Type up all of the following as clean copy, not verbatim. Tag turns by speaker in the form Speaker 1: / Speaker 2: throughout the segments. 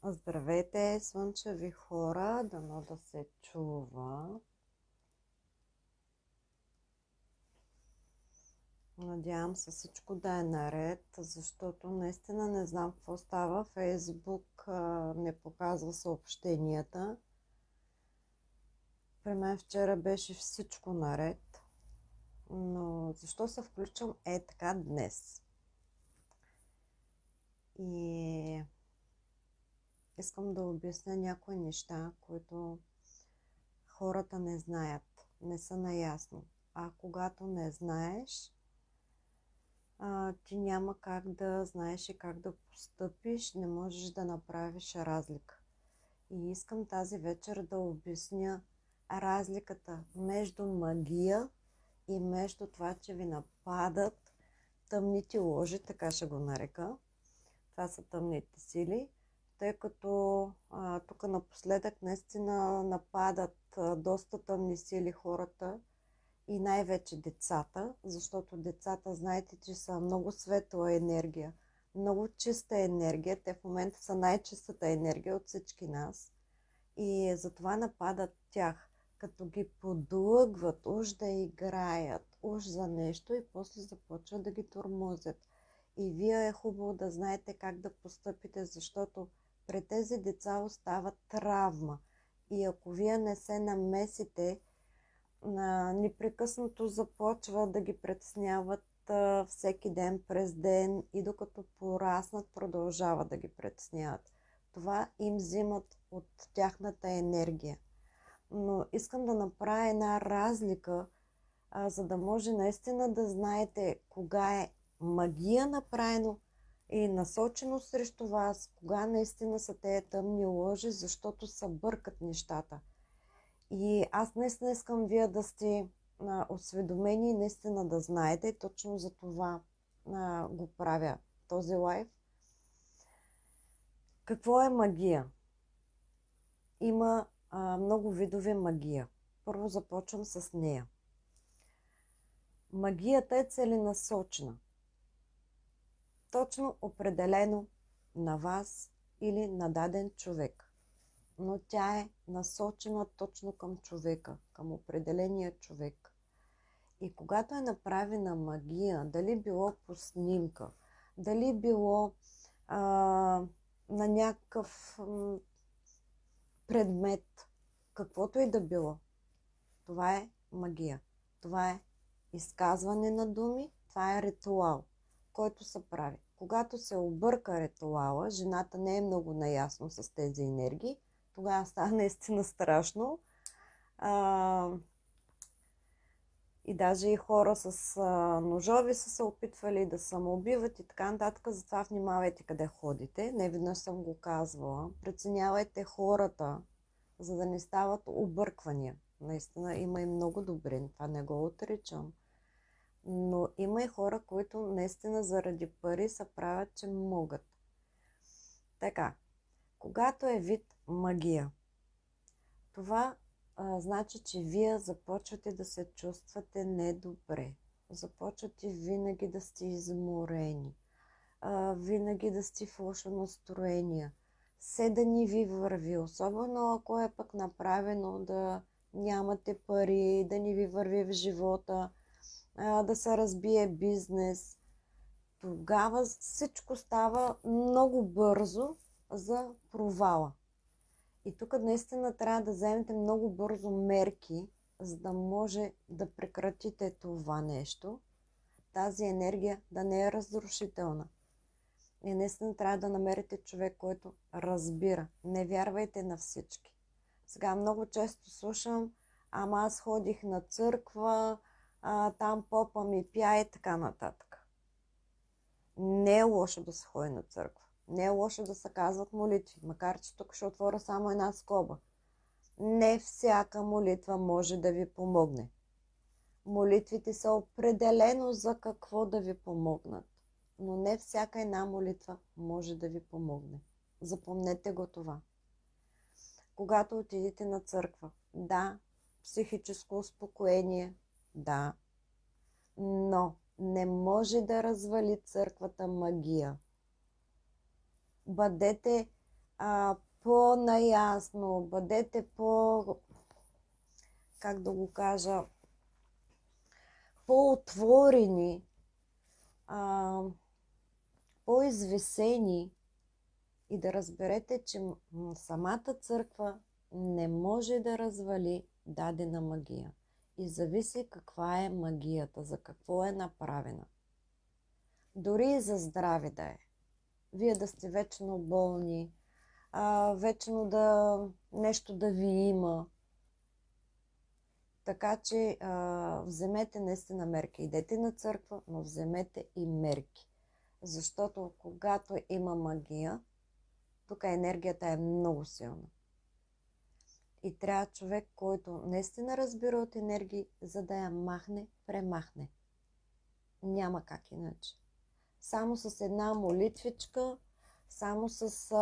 Speaker 1: Здравейте, слънчеви хора, дано да се чува. Надявам се всичко да е наред, защото наистина не знам какво става. Фейсбук не показва съобщенията. При мен вчера беше всичко наред, но защо се включвам така днес? И искам да обясня някои неща, които хората не знаят, не са наясно. А когато не знаеш, ти няма как да знаеш и как да постъпиш, не можеш да направиш разлика. И искам тази вечер да обясня разликата между магия и между това, че ви нападат тъмните ложи, така ще го нарека. Това са тъмните сили, тъй като тук напоследък наистина нападат доста тъмни сили хората, и най-вече децата, защото децата, знаете, че са много светла енергия, много чиста енергия. Те в момента са най-чистата енергия от всички нас. И затова нападат тях, като ги подлъгват, уж да играят, уж за нещо и после започват да ги тормозят. И вие е хубаво да знаете как да постъпите, защото пред тези деца остава травма. И ако вие не се намесите, непрекъснато започва да ги притесняват всеки ден през ден и докато пораснат продължава да ги притесняват. Това им взимат от тяхната енергия. Но искам да направя една разлика, за да може наистина да знаете кога е магия направено и насочено срещу вас, кога наистина са тези тъмни ложи, защото се бъркат нещата. И аз наистина искам вие да сте осведомени и наистина да знаете. Точно за това го правя този лайв. Какво е магия? Има много видове магия. Първо започвам с нея. Магията е целенасочена. Точно определено на вас или на даден човек. Но тя е насочена точно към човека, към определения човек. И когато е направена магия, дали било по снимка, дали било на някакъв предмет, каквото и да било, това е магия. Това е изказване на думи, това е ритуал, който се прави. Когато се обърка ритуала, жената не е много наясно с тези енергии, тогава става наистина страшно. И даже и хора с ножове са се опитвали да самоубиват и така нататък. Затова внимавайте къде ходите. Не веднъж съм го казвала. Преценявайте хората, за да не стават обърквания. Наистина има и много добри, това не го отричам. Но има и хора, които наистина заради пари се правят, че могат. Така, когато е вид магия, това значи, че вие започвате да се чувствате недобре. Започвате винаги да сте изморени. Винаги да сте в лошо настроение. Все да ни ви върви. Особено ако е пък направено да нямате пари, да ни ви върви в живота, да се разбие бизнес. Тогава всичко става много бързо за провала. И тук наистина трябва да вземете много бързо мерки, за да може да прекратите това нещо, тази енергия да не е разрушителна. И наистина трябва да намерите човек, който разбира. Не вярвайте на всички. Сега много често слушам, ама аз ходих на църква, там попа ми пя и така нататък. Не е лошо да се ходи на църква. Не е лошо да се казват молитви, макар че тук ще отворя само една скоба. Не всяка молитва може да ви помогне. Молитвите са определено за какво да ви помогнат, но не всяка една молитва може да ви помогне. Запомнете го това. Когато отидете на църква, да, психическо успокоение, да, но не може да развали църквата магия. Бъдете по-наясно, бъдете как да го кажа, по-отворени, по-извесени и да разберете, че самата църква не може да развали дадена магия. И зависи каква е магията, за какво е направена. Дори и за здраве да е. Вие да сте вечно болни, вечно нещо да ви има. Така че вземете наистина мерки. Идете на църква, но вземете и мерки. Защото когато има магия, тук енергията е много силна. И трябва човек, който наистина разбира от енергии, за да я махне, премахне. Няма как иначе. Само с една молитвичка, само с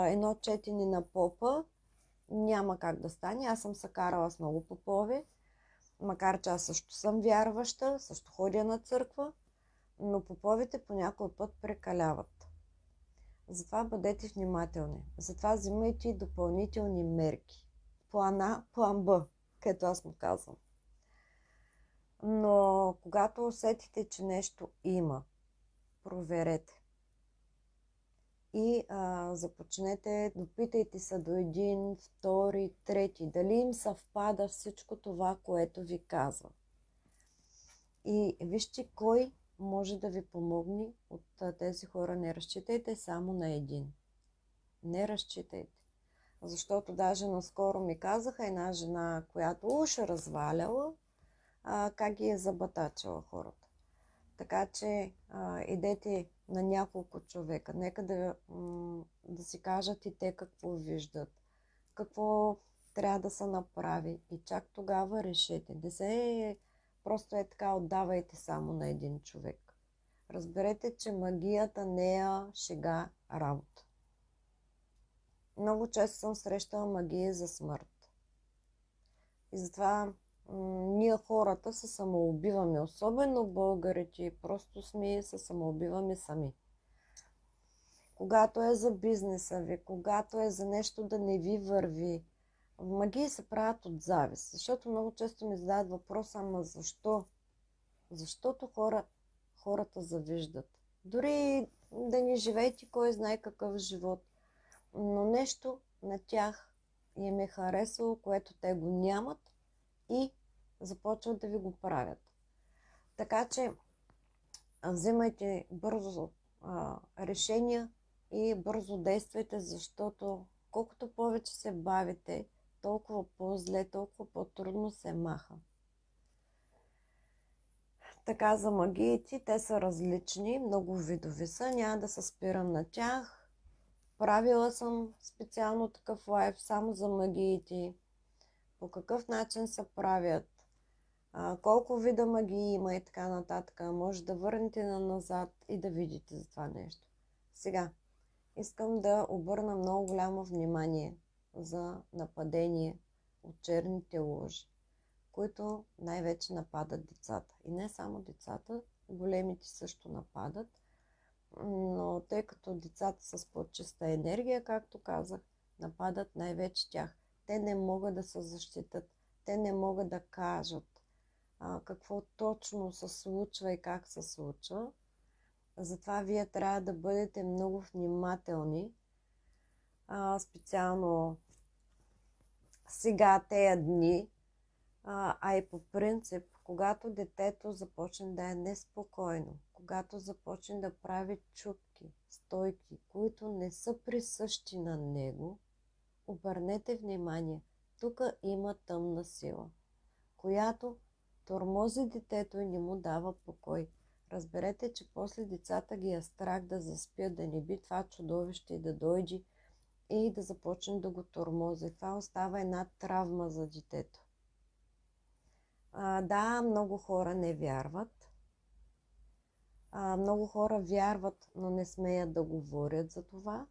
Speaker 1: едно четене на попа, няма как да стане. Аз съм се карала с много попове, макар че аз също съм вярваща, също ходя на църква, но поповите по някой път прекаляват. Затова бъдете внимателни. Затова взимайте и допълнителни мерки. План А, план Б, където аз му казвам. Но когато усетите, че нещо има, проверете. И започнете, допитайте се до един, втори, трети. Дали им съвпада всичко това, което ви казва. И вижте кой може да ви помогне от тези хора. Не разчитайте само на един. Не разчитайте. Защото даже наскоро ми казаха една жена, която уж разваляла, как ги е забатачила хората. Така че идете на няколко човека. Нека да си кажат и те какво виждат. Какво трябва да се направи. И чак тогава решете. Не се просто е така отдавайте само на един човек. Разберете, че магията не е шега работа. Много често съм срещала магия за смърт. И затова ние хората се самоубиваме, особено българите, просто сме се самоубиваме сами. Когато е за бизнеса ви, когато е за нещо да не ви върви, магии се правят от завист. Защото много често ми задават въпроса, ама защо? Защото хората завиждат. Дори да не живеете кой знае какъв живот, но нещо на тях им е харесало, което те го нямат и започват да ви го правят. Така че взимайте бързо решения и бързо действайте, защото колкото повече се бавите, толкова по-зле, толкова по-трудно се маха. Така за магиите, те са различни, много видови са, няма да се спирам на тях. Правила съм специално такъв лайв само за магиите, по какъв начин се правят, колко вида магии има и така нататък. Може да върнете назад и да видите за това нещо. Сега, искам да обърна много голямо внимание за нападение от черните лъжи, които най-вече нападат децата. И не само децата, големите също нападат, но тъй като децата са с по-чиста енергия, както казах, нападат най-вече тях. Те не могат да се защитат, те не могат да кажат какво точно се случва и как се случва. Затова вие трябва да бъдете много внимателни, специално сега тези дни, а и по принцип, когато детето започне да е неспокойно, когато започне да прави чупки, стойки, които не са присъщи на него, обърнете внимание, тук има тъмна сила, която тормози детето и не му дава покой. Разберете, че после децата ги е страх да заспят, да не би това чудовище да дойде и да започне да го тормози. Това остава една травма за детето. Да, много хора не вярват. Много хора вярват, но не смеят да говорят за това.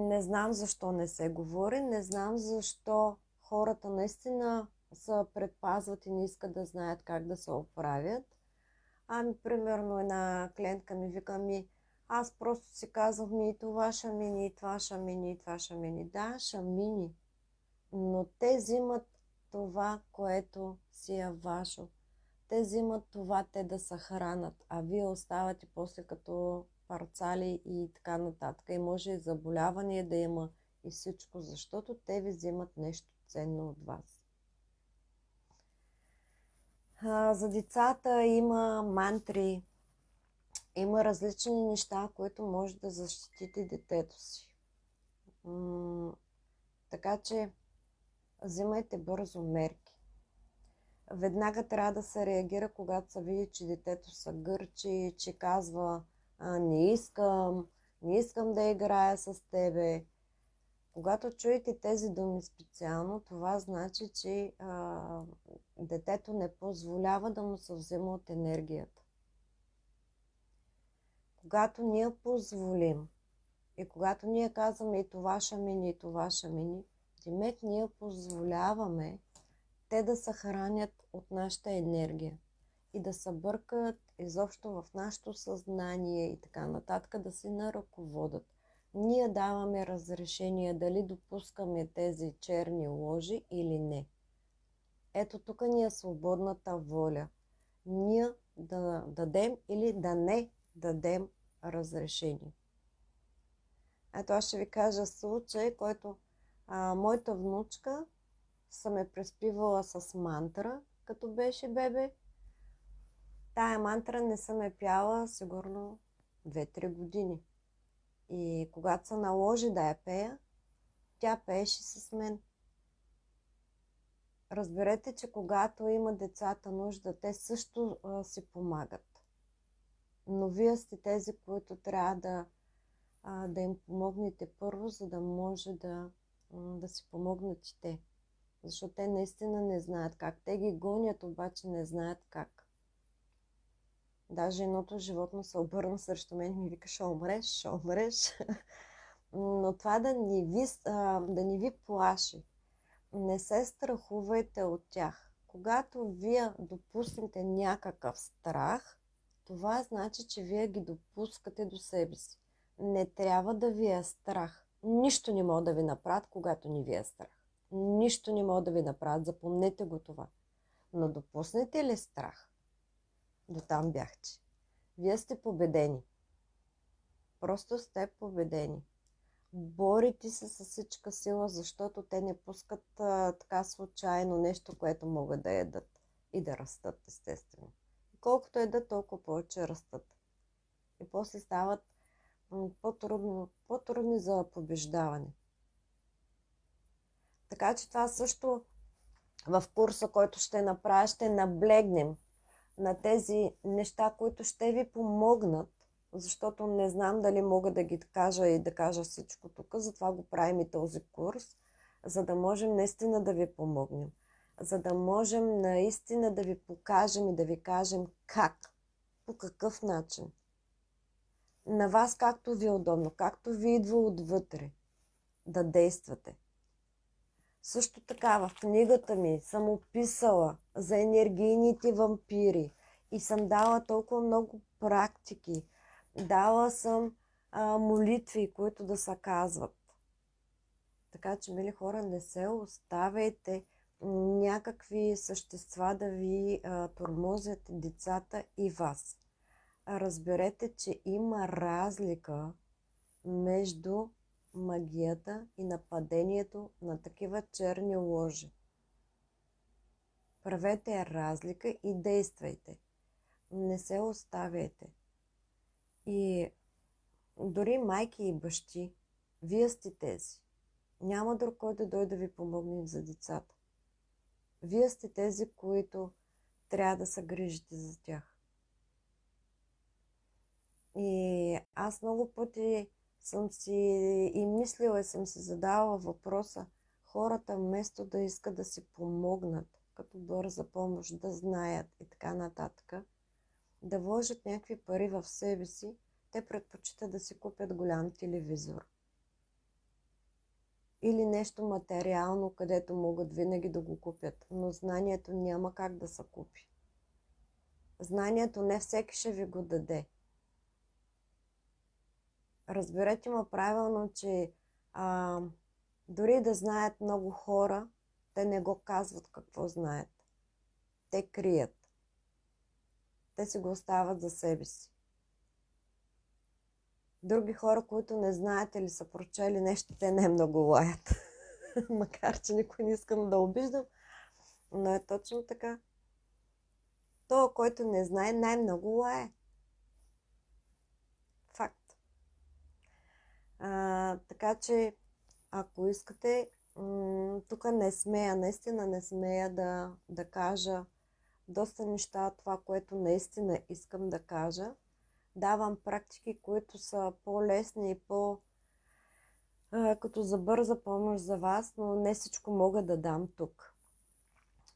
Speaker 1: Не знам защо не се говори, не знам защо хората наистина се предпазват и не искат да знаят как да се оправят. Примерно една клиентка ми вика Аз просто си казах, ми това ще мини, и това ще мини, и това ще мини. Да, ще мини. Но те взимат това, което си е ваше. Те взимат това, те да се хранат, а вие оставате после като парцали и така нататък. И може и заболяване да има и всичко, защото те ви взимат нещо ценно от вас. За децата има мантри, има различни неща, които може да защитите детето си. Така че взимайте бързо мерки. Веднага трябва да се реагира, когато се види, че детето се гърчи, че казва не искам да играя с тебе. Когато чуете тези думи специално, това значи, че детето не позволява да му се взема от енергията. Когато ние позволим и когато ние казваме и това ще мини, и това ще мини, демек ние позволяваме те да се хранят от нашата енергия и да се бъркат изобщо в нашето съзнание и така нататък, да си наръководят. Ние даваме разрешение дали допускаме тези черни ложи или не. Ето тук ни е свободната воля. Ние да дадем или да не дадем разрешение. Ето аз ще ви кажа случай, който моята внучка съм ме преспивала с мантра, като беше бебе. Тая мантра не съм я пяла сигурно 2-3 години. И когато се наложи да я пея, тя пееше с мен. Разберете, че когато има децата нужда, те също си помагат. Но вие сте тези, които трябва да им помогнете първо, за да може да си помогнат и те. Защото те наистина не знаят как. Те ги гонят, обаче не знаят как. Даже едното животно се обърна срещу мен и ми вика, ще умреш. Но това да не ви плаши. Не се страхувайте от тях. Когато вие допуснете някакъв страх, това значи, че вие ги допускате до себе си. Не трябва да ви е страх. Нищо не може да ви направят, когато не ви е страх. Нищо не могат да ви направят. Запомнете го това. Но допуснете ли страх? До там бяхте. Вие сте победени. Просто сте победени. Борите се с всичка сила, защото те не пускат така случайно нещо, което могат да ядат и да растат, естествено. Колкото ядат, толкова повече растат. И после стават по-трудни за побеждаване. Така че това също в курса, който ще направя, ще наблегнем на тези неща, които ще ви помогнат, защото не знам дали мога да ги кажа и да кажа всичко тук, затова го правим и този курс, за да можем наистина да ви помогнем, за да можем наистина да ви покажем и да ви кажем как, по какъв начин. На вас както ви е удобно, както ви идва отвътре да действате. Също така в книгата ми съм описала за енергийните вампири и съм дала толкова много практики. Дала съм молитви, които да се казват. Така че, мили хора, не се оставяйте някакви същества да ви тормозят децата и вас. Разберете, че има разлика между магията и нападението на такива черни ложи. Правете разлика и действайте. Не се оставяйте. И дори майки и бащи, вие сте тези. Няма друг, който да дойде да ви помогне за децата. Вие сте тези, които трябва да се грижите за тях. И аз много пъти съм си и мислила и съм си задавала въпроса, хората вместо да искат да си помогнат, като бърза помощ, да знаят и така нататък, да вложат някакви пари в себе си, те предпочитат да си купят голям телевизор. Или нещо материално, където могат винаги да го купят, но знанието няма как да се купи. Знанието не всеки ще ви го даде. разберете ме правилно, че дори да знаят много хора, те не го казват какво знаят. Те крият. Те си го остават за себе си. Други хора, които не знаят или са прочели нещо, те не много лаят. Макар, че никой не искам да обиждам, но е точно така. Той, който не знае, най-много лае. Факт. Така че, ако искате, тук не смея, наистина не смея да кажа доста неща от това, което наистина искам да кажа. Давам практики, които са по-лесни и като за бърза помощ за вас, но не всичко мога да дам тук.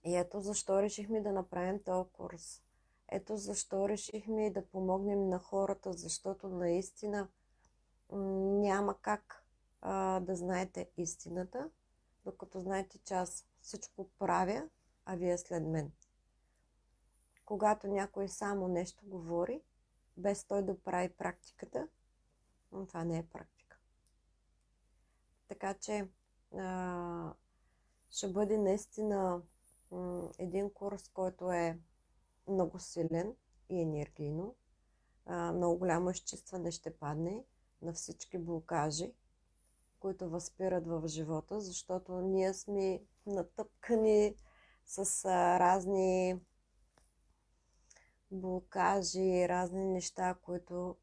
Speaker 1: И ето защо решихме да направим този курс. Ето защо решихме да помогнем на хората, защото наистина няма как да знаете истината, докато знаете, че аз всичко правя, а вие след мен. Когато някой само нещо говори, без той да прави практиката, това не е практика. Така че ще бъде наистина един курс, който е много силен и енергийно. Много голямо изчистване ще падне на всички блокажи, които възпират в живота, защото ние сме натъпкани с разни блокажи, разни неща, които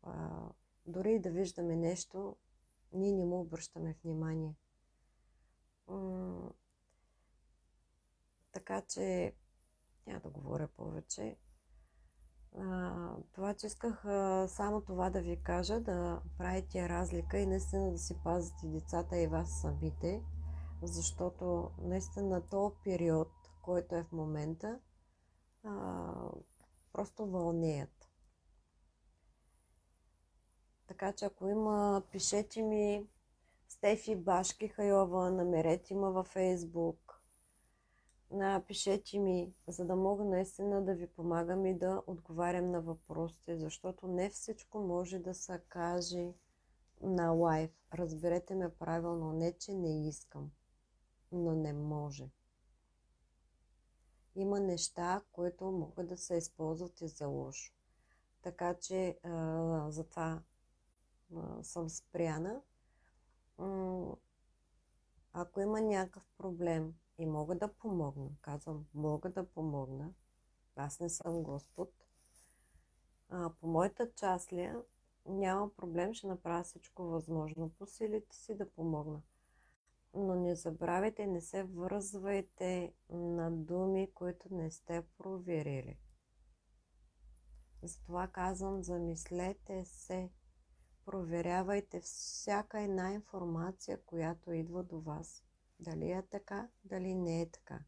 Speaker 1: дори да виждаме нещо, ние не му обръщаме внимание. Така че няма да говоря повече. Това, че исках само това да ви кажа, да правите разлика и наистина да си пазите децата и вас самите, защото наистина този период, който е в момента, просто вълнеят. Така че ако има, пишете ми Стефи Башки Хайова, намерете ме във Фейсбук, напишете ми, за да мога наистина да ви помагам и да отговарям на въпросите, защото не всичко може да се каже на лайв. Разберете ме правилно, не че не искам, но не може. Има неща, които могат да се използват и за лошо. Така че затова съм спряна. Ако има някакъв проблем и мога да помогна, казвам, мога да помогна, аз не съм Господ, по моята част ли няма проблем, ще направя всичко възможно по силите си да помогна. Но не забравяйте, не се връзвайте на думи, които не сте проверили. Затова казвам, замислете се, проверявайте всяка една информация, която идва до вас. Дали е така, дали не е така.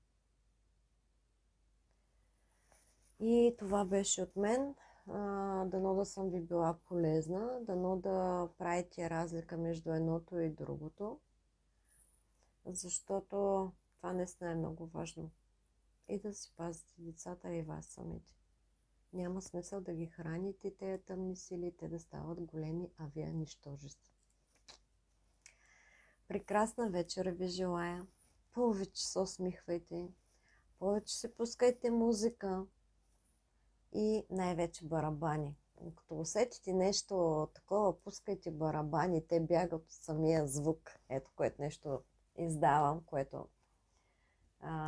Speaker 1: И това беше от мен. Дано да съм ви била полезна, дано да правите разлика между едното и другото, защото това наистина е много важно. И да си пазите децата и вас самите. Няма смисъл да ги храните тези тъмни сили, те да стават големи, а вие нищожество. Прекрасна вечер ви желая. Повече се усмихвайте, повече се пускайте музика и най-вече барабани. Като усетите нещо такова, пускайте барабани, те бягат от самия звук. Ето, което нещо издавам, което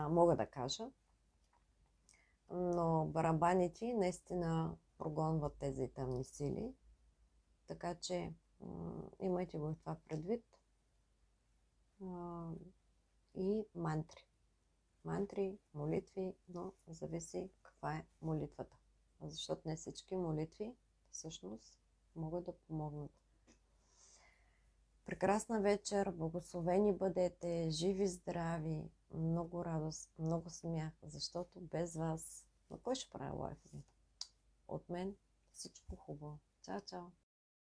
Speaker 1: мога да кажа. Но барабаните наистина прогонват тези тъмни сили. Така че имайте го това предвид. И мантри. Мантри, молитви, но зависи каква е молитвата. Защото не всички молитви всъщност могат да помогнат. Прекрасна вечер, благословени бъдете, живи, здрави, много радост, много смях, защото без вас, но кой ще прави лайф? От мен всичко хубаво. Чао, чао!